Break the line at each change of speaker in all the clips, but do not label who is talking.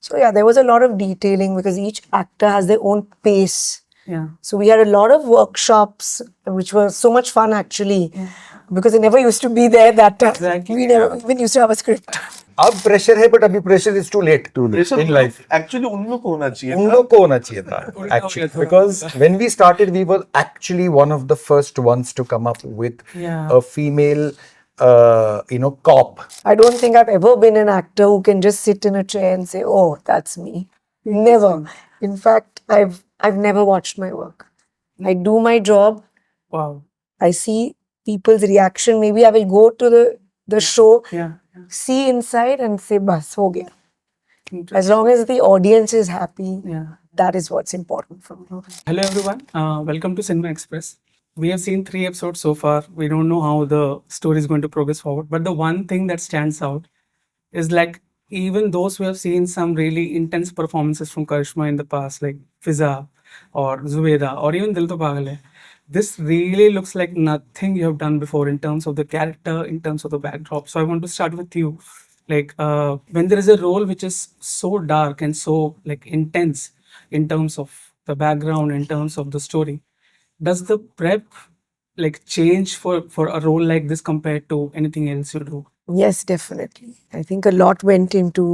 So yeah, there was a lot of detailing because each actor has their own pace.
Yeah.
So we had a lot of workshops, which were so much fun actually, because it never used to be there that time.
Exactly.
We never even used to have a script.
अब pressure है but अभी pressure is too late in life
actually उन लोग को होना चाहिए
उन लोग को होना चाहिए था actually because when we started we were actually one of the first ones to come up with
Yeah.
a female cop.
I don't think I've ever been an actor who can just sit in a chair and say, "Oh, that's me." Never. In fact, I've never watched my work. I do my job.
Wow.
I see people's reaction. Maybe I will go to the show,
Yeah.
see inside, and say, "Bas, ho gaya."
Interesting.
As long as the audience is happy,
Yeah.
that is what's important for me.
Hello everyone. Welcome to Cinema Express. We have seen 3 episodes so far. We don't know how the story is going to progress forward. But the one thing that stands out is like even those who have seen some really intense performances from Karisma in the past, like Fiza or Zubeda or even Dil To Pagal Hai, this really looks like nothing you have done before in terms of the character, in terms of the backdrop. So I want to start with you. Like when there is a role which is so dark and so like intense in terms of the background, in terms of the story, does the prep like change for a role like this compared to anything else you do?
Yes, definitely. I think a lot went into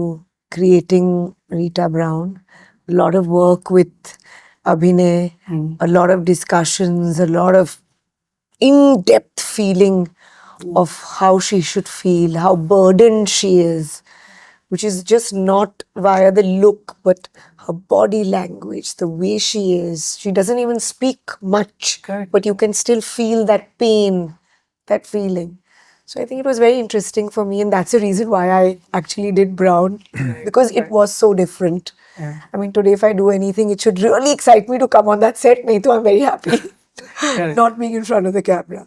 creating Rita Brown. A lot of work with Abhinay, a lot of discussions, a lot of in-depth feeling of how she should feel, how burdened she is, which is just not via the look, but her body language, the way she is. She doesn't even speak much,
Correct.
but you can still feel that pain, that feeling. So I think it was very interesting for me, and that's the reason why I actually did Brown, because it was so different.
Yeah.
I mean, today if I do anything, it should really excite me to come on that set. Nahi to I'm very happy
Correct.
not being in front of the camera.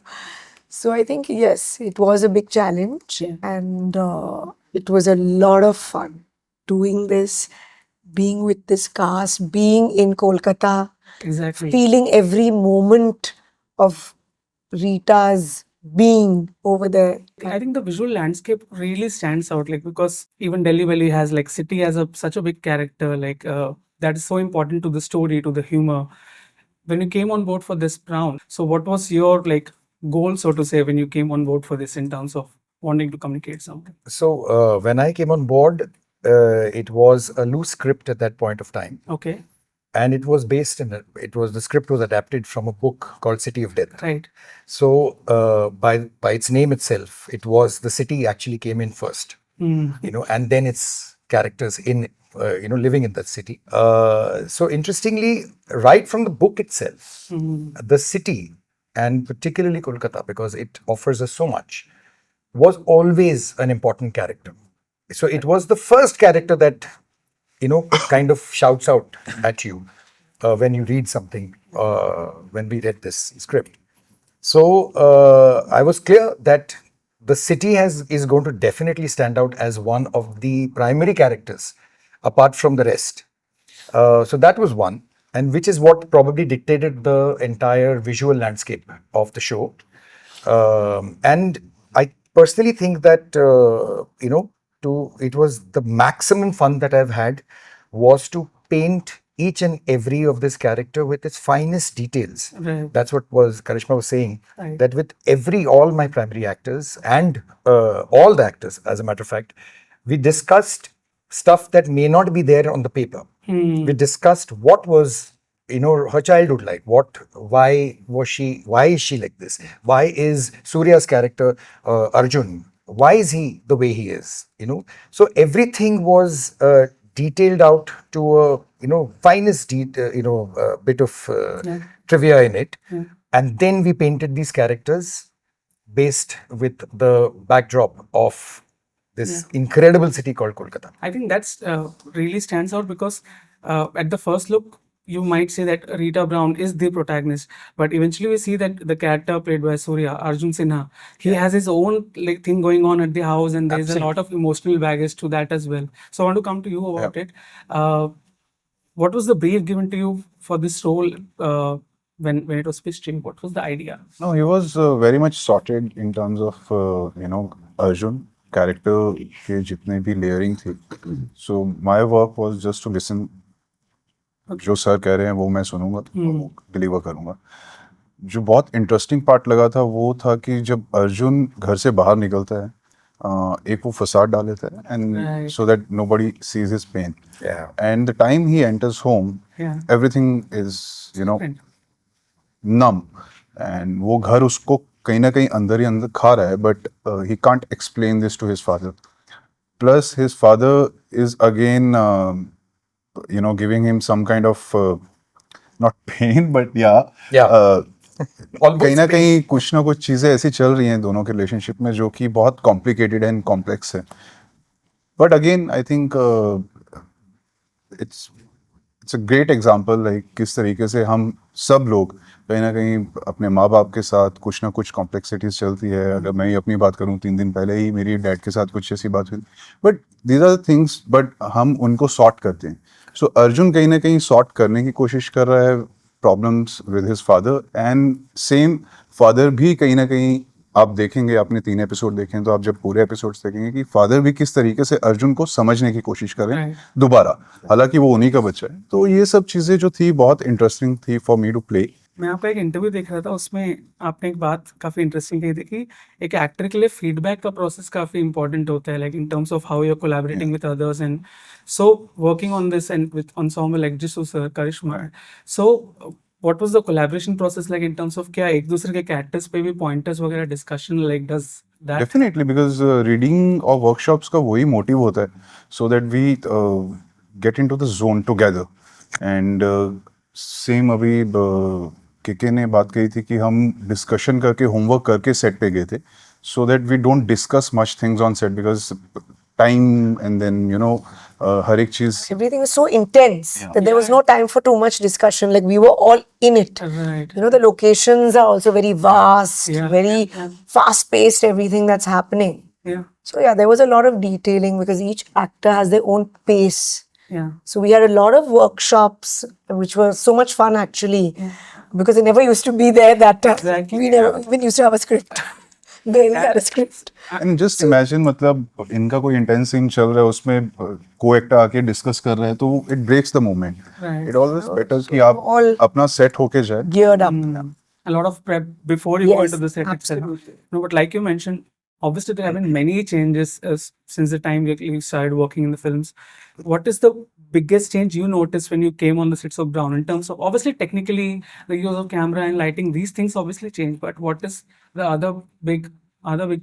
So I think, yes, it was a big challenge,
Yeah.
and it was a lot of fun doing this, being with this cast, being in Kolkata,
Exactly.
feeling every moment of Rita's being over there.
I think the visual landscape really stands out, like because even Delhi Valley has like city as a such a big character, like that is so important to the story, to the humor. When you came on board for this Brown, so what was your like goal, so to say, when you came on board for this in terms of wanting to communicate something?
So when I came on board, it was a loose script at that point of time,
Okay.
and it was based in the script was adapted from a book called City of Death.
Right.
So by its name itself, it was the city actually came in first, and then its characters in living in that city. So interestingly, right from the book itself, the city, and particularly Kolkata, because it offers us so much, was always an important character. So it was the first character that kind of shouts out at you when you read something, when we read this script. So I was clear that the city is going to definitely stand out as one of the primary characters apart from the rest. So that was one, and which is what probably dictated the entire visual landscape of the show. And I personally think that it was the maximum fun that I've had was to paint each and every of this character with its finest details.
Right.
That's what was Karishma was saying.
Right.
That with all my primary actors and all the actors, as a matter of fact, we discussed stuff that may not be there on the paper. We discussed what was her childhood like, why is she like this, why is Surya's character Arjun, why is he the way he is, so everything was detailed out to a finest bit of trivia in it, and then we painted these characters based with the backdrop of this incredible city called Kolkata.
I think that's really stands out because at the first look, you might say that Rita Brown is the protagonist, but eventually we see that the character played by Surya, Arjun Sinha, he has his own like thing going on at the house, and there's a lot of emotional baggage to that as well. So I want to come to you about it. What was the brief given to you for this role when it was pitched to you? What was the idea?
No, he was very much sorted in terms of Arjun. Character के जितने भी layering थी, so my work was just to listen, जो sir कह रहे हैं वो मैं सुनूंगा और वो डिलीवर करूंगा। जो बहुत इंटरेस्टिंग पार्ट लगा था वो था कि जब अर्जुन घर से बाहर निकलता है, एक वो फसाद डाल लेता है and so that nobody sees his pain, and the time he enters home everything is numb, and वो घर उसको कहीं ना कहीं अंदर ही अंदर खा रहा है, but he can't explain this to his father, plus his father is again giving him some kind of not pain but कहीं ना कहीं कुछ ना कुछ चीजें ऐसी चल रही हैं दोनों के रिलेशनशिप में जो कि बहुत कॉम्प्लिकेटेड एंड कॉम्प्लेक्स है, but again I think it's a great example, like किस तरीके से हम सब लोग कहीं ना कहीं अपने माँ बाप के साथ कुछ ना कुछ कॉम्प्लेक्सिटीज चलती है। अगर मैं ही अपनी बात करूँ, 3 दिन पहले ही मेरी डैड के साथ कुछ ऐसी बात हुई, but these are things, but हम उनको सॉर्ट करते हैं। सो अर्जुन कहीं ना कहीं सॉर्ट करने की कोशिश कर रहा है problems with his father, and same father भी कहीं ना कहीं, आप देखेंगे, आपने 3 एपिसोड देखे हैं तो आप जब पूरे एपिसोड्स देखेंगे कि फादर भी किस तरीके से अर्जुन को समझने की कोशिश करें दोबारा, हालांकि वो उन्हीं का बच्चा है। तो ये सब चीजें जो थी बहुत इंटरेस्टिंग थी फॉर मी टू प्ले।
मैं आपका एक इंटरव्यू देख रहा था, उसमें आपने एक बात काफ़ी इंटरेस्टिंग कही थी कि एक एक्टर के लिए फीडबैक का प्रोसेस काफ़ी इंपॉर्टेंट होता है, like in terms of how you are collaborating with others, and so working on this and with ensemble like Jishu sir, Karishma, so what was the collaboration process like in terms of, क्या एक दूसरे के characters पे भी pointers वगैरह discussion, like does that?
Definitely, because reading और workshops का वही मोटिव होता है, so that we get into the zone together. And same अभी केके ने बात कही थी कि हम डिस्कशन करके, होमवर्क करके सेट पे गए थे, so that we don't discuss much things on set because time and then हर एक चीज,
Everything was so intense that there was no time for too much discussion. Like we were all in it.
Right.
You know, the locations are also very vast, very fast paced, everything that's happening.
Yeah.
So yeah, there was a lot of detailing because each actor has their own pace.
Yeah.
So we had a lot of workshops, which were so much fun actually, because I never used to be there that time.
Exactly.
We never even used to have a script. Barely had a script.
And just imagine, मतलब इनका कोई intense scene चल रहा है, उसमें को actor आके discuss कर रहा है, तो it breaks the moment. It always better कि आप अपना सेट होके जाए,
Geared up.
A lot of prep before you go
Yes,
into the set itself.
absolutely.
No, but like you mentioned, obviously there have been many changes since the time you started working in the films. What is the biggest change you noticed when you came on the sets of Brown, in terms of, obviously technically the use of camera and lighting, these things obviously change, but what is the other big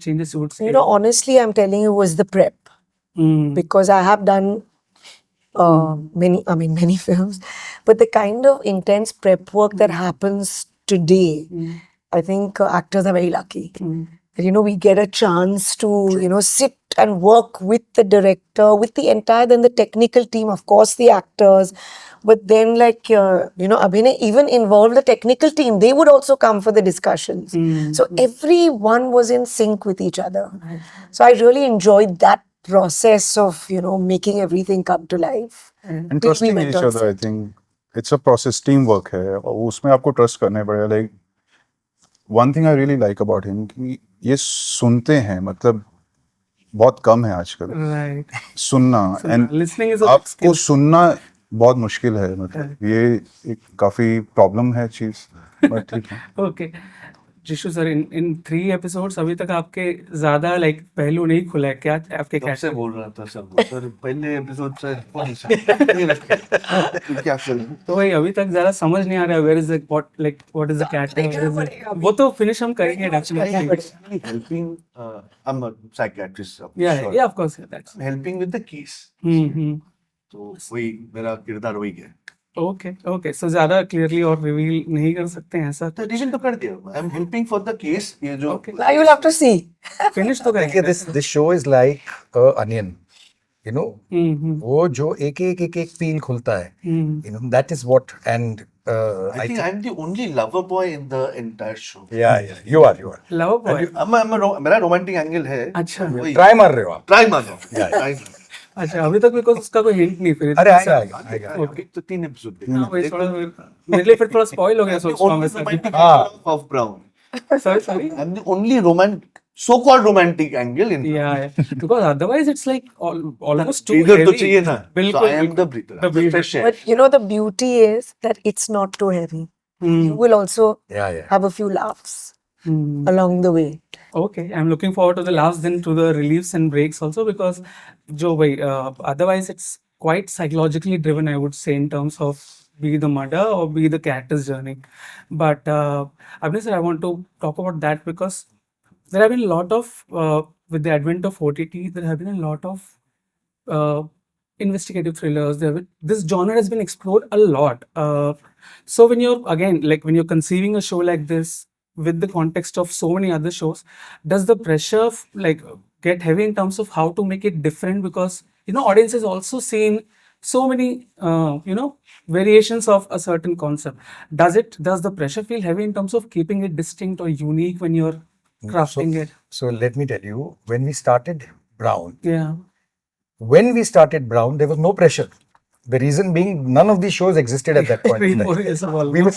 changes you would say?
You know, honestly, I'm telling you, was the prep. Because I have done many films, but the kind of intense prep work that happens today, I think actors are very lucky. That, you know, we get a chance to, you know, sit and work with the director, with the entire, then the technical team, of course, the actors, but then like, you know, Abhinay even involved the technical team. They would also come for the discussions. So everyone was in sync with each other. So I really enjoyed that process of, you know, making everything come to life.
And trusting each other. I think it's a process, team work है और उसमें आपको trust करना पड़ेगा। Like one thing I really like about him कि ये सुनते हैं, मतलब बहुत कम है आजकल
Right.
सुनना, एंड
Listening is a
आपको
skill.
सुनना बहुत मुश्किल है, मतलब ये एक काफी प्रॉब्लम है चीज, बट ठीक है।
Okay. जिशु सर, इन 3 एपिसोड्स अभी तक आपके ज्यादा लाइक पहलू नहीं खुला है क्या आपके
कब से
कैरेक्टर?
बोल रहा था सब सर, पहले एपिसोड से कौन सा क्या करूं?
तो भाई अभी तक ज्यादा समझ नहीं आ रहा है, where is the what is the character, वो तो फिनिश हम करेंगे definitely.
Helping, I'm a psychiatrist,
yeah
sure.
Yeah of course that's
Helping with the case. तो वही मेरा किरदार वही है।
ओके सो ज्यादा क्लियरली और रिवील नहीं कर सकते हैं ऐसा,
तो रिवील तो कर दिया, I am helping for the case. ये जो
Now you'll have to see.
Finish तो
देखिए,
करेंगे।
this show is like a onion, you know, वो जो एक पील खुलता है, you know, that is what, and
I think I'm the only lover boy in the entire show.
yeah, you are
love boy.
मेरा romantic angle है।
अच्छा
try मार रहे हो आप।
ट्राई मार रहा हूं।
अच्छा, अभी तक बिकॉज उसका कोई हिंट नहीं फिर।
अरे आएगा।
ओके, तो 3 एपिसोड
हाँ, वही थोड़ा मेरे लिए फिर थोड़ा स्पॉइल हो गया सोच रहा हूँ मैं।
Of brown.
Sorry
I'm the only romantic so-called romantic angle in
Yeah, because otherwise it's like almost too
breather तो
heavy.
चाहिए ना. So
बिल्कुल,
I am
बिल्कुल.
the breather.
The
I'm the
breather.
fresh air.
But you know, the beauty is that it's not too heavy. You will also
Yeah.
have a few laughs
Hmm.
along the way.
Okay, I'm looking forward to the laughs, then to the reliefs and breaks also, because Joe, otherwise it's quite psychologically driven, I would say, in terms of be the murder or be the character's journey. But Abhinay sir, I want to talk about that because there have been a lot of with the advent of OTT, there have been a lot of uh, investigative thrillers. This genre has been explored a lot. So when you're again like when you're conceiving a show like this with the context of so many other shows, does the pressure like get heavy in terms of how to make it different? Because audience has also seen so many variations of a certain concept. Does the pressure feel heavy in terms of keeping it distinct or unique when you're crafting it?
So let me tell you, when we started Brown,
Yeah.
there was no pressure. The reason being, none of these shows existed at that point. in time.
Rainbow is a wall.
We were,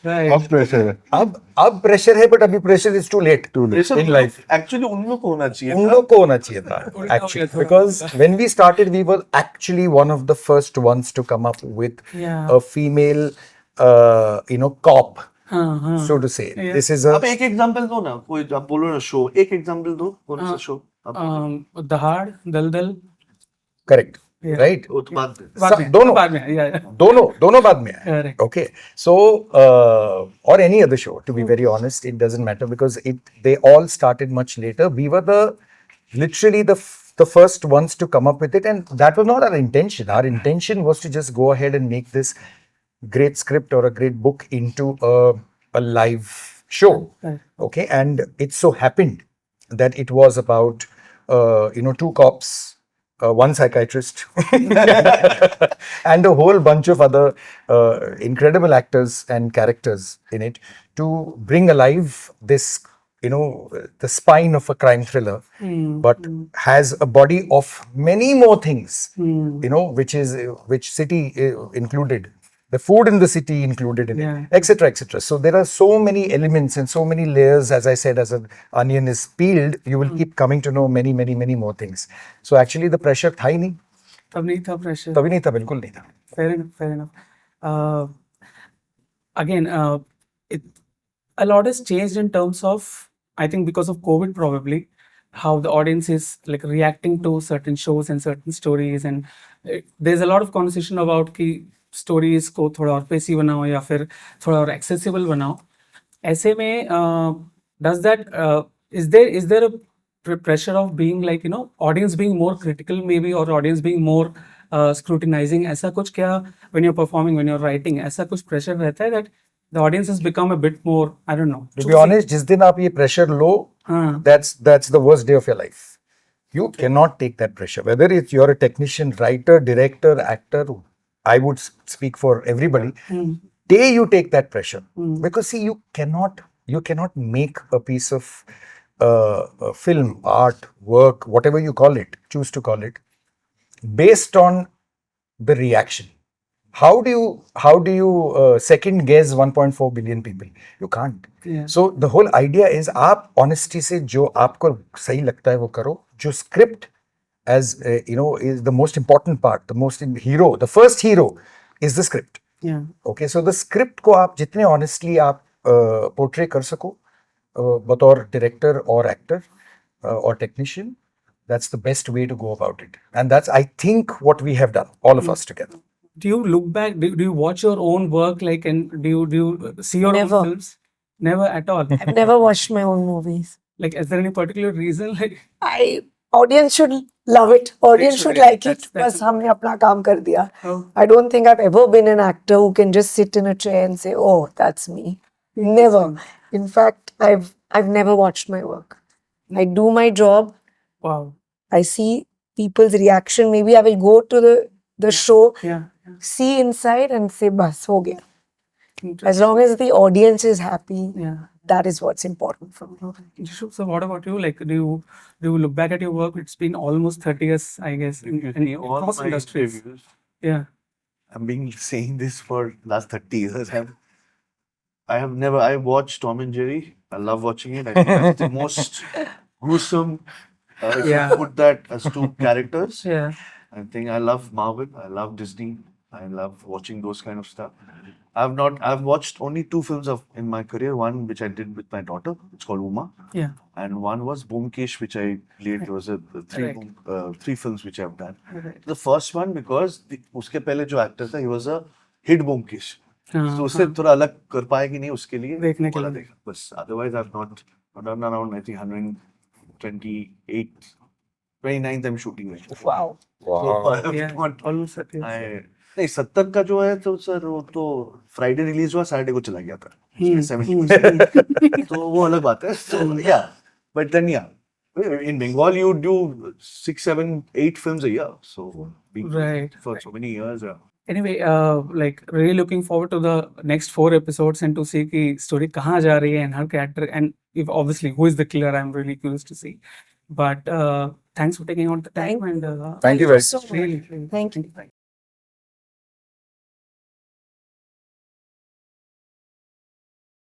Right.
अब pressure है.
अब pressure है, but अभी pressure is too late.
Pressure
in life.
Actually उन लोग को होना चाहिए
उन
था.
लोग को होना चाहिए था,
उल्टा हो
actually,
गया थोड़ा.
because when we started, we were actually one of the first ones to come up with
Yeah.
a female, cop,
हाँ.
so to say.
Yeah.
This is a
आप एक एग्जांपल दो ना, कोई आप बोलो ना शो, एक एग्जांपल दो, कौन सा शो?
दहाड़, दलदल.
correct,
Yeah.
right?
वो तो बात है.
बाद में, yeah.
दोनों बाद में है.
Correct.
Okay, so or any other show, to be very honest, it doesn't matter because they all started much later. We were literally the first ones to come up with it, and that was not our intention. Our intention was to just go ahead and make this great script or a great book into a live show.
Right.
Okay, and it so happened that it was about two cops, one psychiatrist, and a whole bunch of other incredible actors and characters in it to bring alive this, the spine of a crime thriller, but has a body of many more things, which city included. The food in the city included in
Yeah.
it, etc., etc. So there are so many elements and so many layers. As I said, as an onion is peeled, you will keep coming to know many, many, many more things. So actually, the pressure था ही नहीं,
तब नहीं था pressure.
तभी नहीं था, बिल्कुल नहीं था.
Fair enough. Again, a lot has changed in terms of, I think because of COVID probably, how the audience is like reacting to certain shows and certain stories, and there's a lot of conversation about कि stories को थोड़ा और पेसी बनाओ या फिर थोड़ा और accessible बनाओ. ऐसे में does that is there a pressure of being like audience being more critical maybe, or audience being more scrutinizing, ऐसा कुछ क्या when you're performing, when you're writing, ऐसा कुछ pressure रहता है that the audience has become a bit more, I don't know,
To be honest, जिस दिन आप ये pressure low, that's the worst day of your life. You cannot take that pressure. Whether it's you're a technician, writer, director, actor, I would speak for everybody. Day you take that pressure, because see, you cannot make a piece of film, art, work, whatever you call it, choose to call it, based on the reaction. How do you second guess 1.4 billion people? You can't.
Yeah.
So the whole idea is आप honesty से जो आपको सही लगता है वो करो. जो script as is the most important part. The first hero is the script.
Yeah.
Okay, so the script को आप जितने honestly आप portray कर सको बतौर director or actor or technician, that's the best way to go about it. And that's, I think, what we have done, all of us together.
Do you look back? Do you watch your own work, like, and do you see your
Never.
own films? Never at all.
I've never watched my own movies.
Like, is there any particular reason? Like,
Audience should love it. Audience should like it.
That's-
बस हमने अपना काम कर दिया.
Oh.
I don't think I've ever been an actor who can just sit in a chair and say, "Oh, that's me." Never. In fact, I've never watched my work. I do my job.
wow.
I see people's reaction. Maybe I will go to the show,
Yeah.
see inside, and say, "Bas, ho gaya."
Interesting.
As long as the audience is happy,
Yeah.
that is what's important for me.
Jisshu, so what about you? Like, do you look back at your work? It's been almost 30 years, I guess, in
All
across
my
industries.
interviews,
Yeah.
I've been saying this for last 30 years. I watched Tom and Jerry I love watching it. I think that's the most gruesome. If
Yeah.
you put that as two characters,
Yeah.
I think I love Marvel. I love Disney. I love watching those kind of stuff. I've watched only 2 films in my career. One which I did with my daughter. It's called Uma.
Yeah.
And one was Boomkesh, which I played. It was three films which I've done. The first one because उसके पहले जो actor था, he was a hit Boomkesh. So उससे थोड़ा अलग कर पाएगी नहीं उसके लिए
देखने के
बोला
लिए।
देखा बस. Otherwise I've not I've done around I think 128, 29th I'm shooting right now.
Wow.
So I have
Yeah.
not
Almost 30 years.
नहीं 70 का जो है तो सर वो तो फ्राइडे रिलीज हुआ सैटरडे को चला गया था. 70 तो वो अलग बात है. So yeah, but then yeah, in Bengal you do 6, 7, 8 films a year. So
Right.
for so many years. Yeah.
Anyway, like really looking forward to the next 4 episodes and to see की story कहाँ जा रही है and her character and if obviously who is the killer. I'm really curious to see. But thanks for taking out the time and
Thank you very
So much.
really, really
Thank you.